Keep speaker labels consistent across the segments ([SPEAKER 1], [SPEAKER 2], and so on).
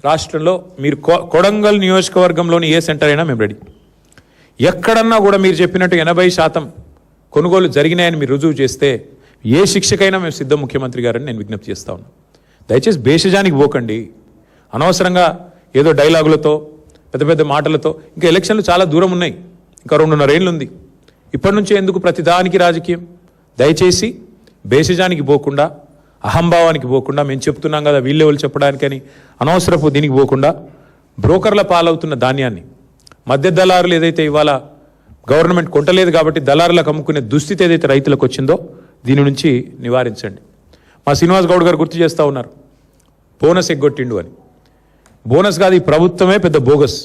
[SPEAKER 1] రాష్ట్రంలో మీరు కొడంగల్ నియోజకవర్గంలోని ఏ సెంటర్ అయినా మేము రెడీ. ఎక్కడన్నా కూడా మీరు చెప్పినట్టు 80% కొనుగోలు జరిగినాయని మీరు రుజువు చేస్తే ఏ శిక్షకైనా మేము సిద్ధం ముఖ్యమంత్రి గారని నేను విజ్ఞప్తి చేస్తా ఉన్నాను. దయచేసి భేషజానికి పోకండి. అనవసరంగా ఏదో డైలాగులతో పెద్ద పెద్ద మాటలతో, ఇంకా ఎలక్షన్లు చాలా దూరం ఉన్నాయి, ఇంకా 2.5 ఏళ్ళు ఉంది. ఇప్పటి నుంచే ఎందుకు ప్రతిదానికి రాజకీయం? దయచేసి భేషజానికి పోకుండా, అహంభావానికి పోకుండా, మేము చెప్తున్నాం కదా వీళ్ళే వాళ్ళు చెప్పడానికని అనవసరపు దీనికి పోకుండా, బ్రోకర్ల పాలవుతున్న ధాన్యాన్ని మధ్య దళారులు ఏదైతే ఇవాళ గవర్నమెంట్ కొంటలేదు కాబట్టి దళారులకు అమ్ముకునే దుస్థితి ఏదైతే రైతులకు వచ్చిందో దీని నుంచి నివారించండి. మా శ్రీనివాస్ గౌడ్ గారు గుర్తు చేస్తూ ఉన్నారు, బోనస్ ఎగ్గొట్టిండు అని. బోనస్ కాదు, ఈ ప్రభుత్వమే పెద్ద బోగస్.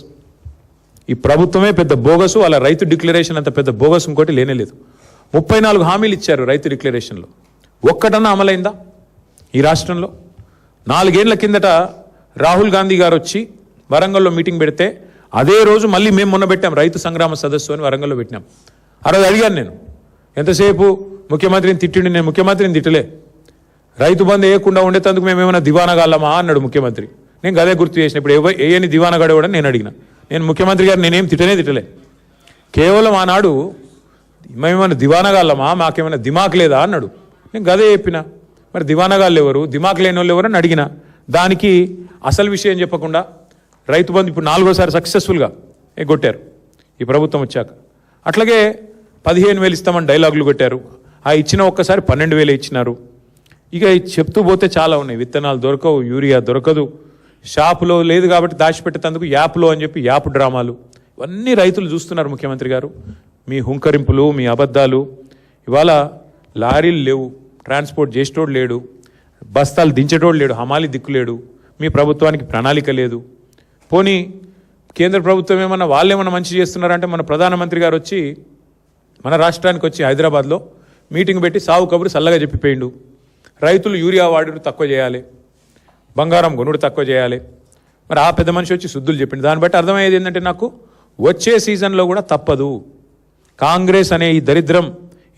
[SPEAKER 1] ఈ ప్రభుత్వమే పెద్ద బోగసు. అలా రైతు డిక్లరేషన్ అంత పెద్ద బోగస్ ఇంకోటి లేనేలేదు. 34 హామీలు ఇచ్చారు రైతు డిక్లరేషన్లో. ఒక్కటన్నా అమలైందా ఈ రాష్ట్రంలో? 4 ఏళ్ల కిందట రాహుల్ గాంధీ గారు వచ్చి వరంగల్లో మీటింగ్ పెడితే అదే రోజు మళ్ళీ మేము మొన్న పెట్టాం రైతు సంగ్రామ సదస్సు అని వరంగల్లో పెట్టినాం. ఆ రోజు అడిగాను నేను, ఎంతసేపు ముఖ్యమంత్రిని తిట్టిండి. నేను ముఖ్యమంత్రిని తిట్టలే. రైతు బంధు వేయకుండా ఉండేందుకు మేము ఏమైనా దివానగాళ్ళమా అన్నాడు ముఖ్యమంత్రి. నేను అదే గుర్తు చేసిన. ఇప్పుడు ఏని దివానగాడేవాడని నేను అడిగిన. నేను ముఖ్యమంత్రి గారు నేనేం తిట్టలే. కేవలం ఆనాడు మేమేమైనా దివానగాళ్ళమా, మాకేమైనా దిమాక్ లేదా అన్నాడు. నేను గదే చెప్పిన. మరి దివానగాళ్ళు ఎవరు, దిమాక్ లేని వాళ్ళు ఎవరు అని అడిగిన. దానికి అసలు విషయం చెప్పకుండా రైతు బంధు ఇప్పుడు 4వ సారి సక్సెస్ఫుల్గా ఎగ్గొట్టారు ఈ ప్రభుత్వం వచ్చాక. అట్లాగే 15,000 ఇస్తామని డైలాగులు కొట్టారు. ఆ ఇచ్చిన ఒక్కసారి 12,000 ఇచ్చినారు. ఇక చెప్తూ పోతే చాలా ఉన్నాయి. విత్తనాలు దొరకవు, యూరియా దొరకదు, షాపులో లేదు కాబట్టి దాచిపెట్టేందుకు యాప్లో అని చెప్పి యాప్ డ్రామాలు, ఇవన్నీ రైతులు చూస్తున్నారు. ముఖ్యమంత్రి గారు మీ హుంకరింపులు, మీ అబద్ధాలు. ఇవాళ లారీలు లేవు, ట్రాన్స్పోర్ట్ చేసేటోడు లేడు, బస్తాలు దించేటోడు లేడు, హమాలి దిక్కు లేడు. మీ ప్రభుత్వానికి ప్రణాళిక లేదు. పోనీ కేంద్ర ప్రభుత్వం ఏమన్నా వాళ్ళేమన్నా మంచి చేస్తున్నారంటే మన ప్రధానమంత్రి గారు వచ్చి మన రాష్ట్రానికి వచ్చి హైదరాబాద్లో మీటింగ్ పెట్టి సాగు కబురు చల్లగా చెప్పిపోయిండు. రైతులు యూరియా వాడుడు తక్కువ చేయాలి, బంగారం కొనుడు తక్కువ చేయాలి. మరి ఆ పెద్ద మనిషి వచ్చి శుద్ధులు చెప్పిండు. దాన్ని బట్టి అర్థమయ్యేది ఏంటంటే నాకు వచ్చే సీజన్లో కూడా తప్పదు. కాంగ్రెస్ అనే ఈ దరిద్రం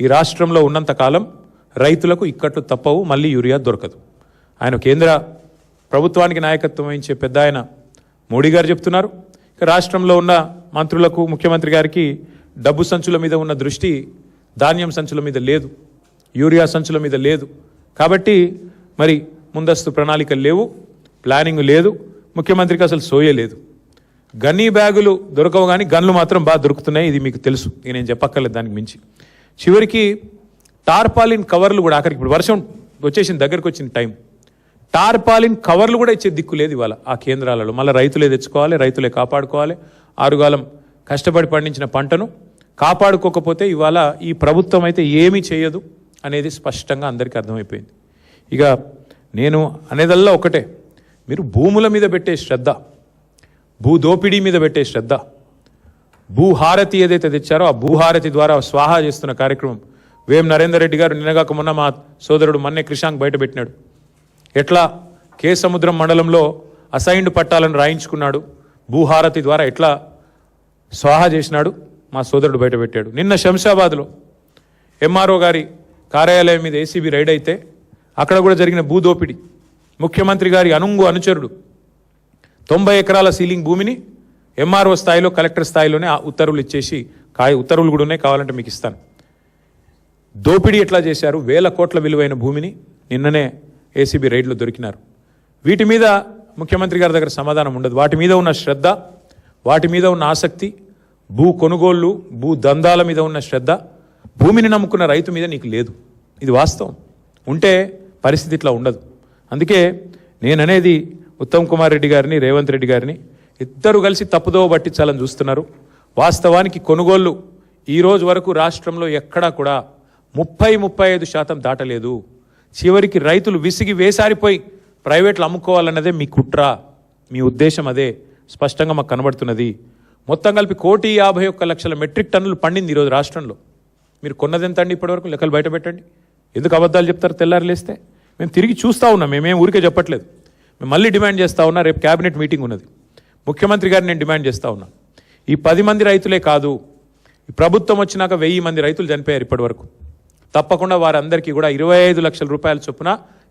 [SPEAKER 1] ఈ రాష్ట్రంలో ఉన్నంతకాలం రైతులకు ఇక్కట్లు తప్పవు, మళ్ళీ యూరియా దొరకదు. ఆయన కేంద్ర ప్రభుత్వానికి నాయకత్వం వహించే పెద్ద ఆయన మోడీ గారు చెప్తున్నారు. ఇక రాష్ట్రంలో ఉన్న మంత్రులకు, ముఖ్యమంత్రి గారికి డబ్బు సంచుల మీద ఉన్న దృష్టి ధాన్యం సంచుల మీద లేదు, యూరియా సంచుల మీద లేదు. కాబట్టి మరి ముందస్తు ప్రణాళికలు లేవు, ప్లానింగ్ లేదు, ముఖ్యమంత్రికి అసలు సోయే లేదు. గన్నీ బ్యాగులు దొరకవు కానీ గన్లు మాత్రం బాగా దొరుకుతున్నాయి. ఇది మీకు తెలుసు, నేను చెప్పక్కర్లేదు దానికి మించి. చివరికి టార్పాలిన్ కవర్లు కూడా ఆఖరికి ఇప్పుడు వర్షం వచ్చేసిన దగ్గరకు వచ్చిన టైం, టార్పాలిన్ కవర్లు కూడా ఇచ్చే దిక్కు లేదు ఇవాళ ఆ కేంద్రాలలో. మళ్ళీ రైతులే తెచ్చుకోవాలి, రైతులే కాపాడుకోవాలి. ఆరుగాలం కష్టపడి పండించిన పంటను కాపాడుకోకపోతే ఇవాళ ఈ ప్రభుత్వం అయితే ఏమీ చేయదు అనేది స్పష్టంగా అందరికీ అర్థమైపోయింది. ఇక నేను అనేదల్లా ఒకటే, మీరు భూముల మీద పెట్టే శ్రద్ధ, భూ దోపిడీ మీద పెట్టే శ్రద్ధ, భూహారతి ఏదైతే తెచ్చారో ఆ భూహారతి ద్వారా స్వాహా చేస్తున్న కార్యక్రమం వేం నరేందర్ రెడ్డి గారు నిన్నగాక మొన్న మా సోదరుడు మన్నే క్రిషాంక్ బయటపెట్టినాడు. ఎట్లా కే సముద్రం మండలంలో అసైన్డ్ పట్టాలను రాయించుకున్నాడు, భూహారతి ద్వారా ఎట్లా స్వాహా చేసినాడు మా సోదరుడు బయటపెట్టాడు. నిన్న శంషాబాద్లో ఎంఆర్ఓ గారి కార్యాలయం మీద ఏసీబీ రైడ్ అయితే అక్కడ కూడా జరిగిన భూదోపిడి. ముఖ్యమంత్రి గారి అనుచరుడు 90 ఎకరాల సీలింగ్ భూమిని ఎంఆర్ఓ స్థాయిలో, కలెక్టర్ స్థాయిలోనే ఆ ఉత్తర్వులు ఇచ్చేసి, ఉత్తర్వులు కూడా ఉన్నాయి, కావాలంటే మీకు ఇస్తాను. దోపిడీ ఎట్లా చేశారు? 1,000 కోట్ల విలువైన భూమిని నిన్ననే ఏసీబీ రైడ్లో దొరికినారు. వీటి మీద ముఖ్యమంత్రి గారి దగ్గర సమాధానం ఉండదు. వాటి మీద ఉన్న శ్రద్ధ, వాటి మీద ఉన్న ఆసక్తి, భూ కొనుగోళ్లు, భూ దందాల మీద ఉన్న శ్రద్ధ భూమిని నమ్ముకున్న రైతు మీద నీకు లేదు. ఇది వాస్తవం. ఉంటే పరిస్థితి ఇట్లా ఉండదు. అందుకే నేననేది ఉత్తమ్ కుమార్ రెడ్డి గారిని, రేవంత్ రెడ్డి గారిని ఇద్దరు కలిసి తప్పుదోవ పట్టించాలని చూస్తున్నారు. వాస్తవానికి కొనుగోళ్లు ఈ రోజు వరకు రాష్ట్రంలో ఎక్కడా కూడా 30-35% దాటలేదు. చివరికి రైతులు విసిగి వేసారిపోయి ప్రైవేట్లు అమ్ముకోవాలన్నదే మీ కుట్ర, మీ ఉద్దేశం అదే స్పష్టంగా మాకు కనబడుతున్నది. మొత్తం కలిపి 1,51,00,000 మెట్రిక్ టన్నులు పండింది ఈరోజు రాష్ట్రంలో. మీరు కొన్నదెంత అండి ఇప్పటివరకు? లెక్కలు బయట పెట్టండి. ఎందుకు అబద్ధాలు చెప్తారు తెల్లారి లేస్తే? మేము తిరిగి చూస్తూ ఉన్నాం, మేమేం ఊరికే చెప్పట్లేదు. మేము మళ్ళీ డిమాండ్ చేస్తూ ఉన్నా. రేపు క్యాబినెట్ మీటింగ్ ఉన్నది, ముఖ్యమంత్రి గారిని నేను డిమాండ్ చేస్తూ ఉన్నా. ఈ 10 మంది రైతులే కాదు, ఈ ప్రభుత్వం వచ్చినాక 1000 మంది రైతులు చనిపోయారు ఇప్పటి వరకు. తప్పకుండా వారందరికీ కూడా 25 లక్షల రూపాయల చొప్పున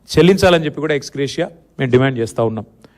[SPEAKER 1] చెల్లించాలని చెప్పి కూడా ఎక్స్గ్రేషియా మేము డిమాండ్ చేస్తూ ఉన్నాం.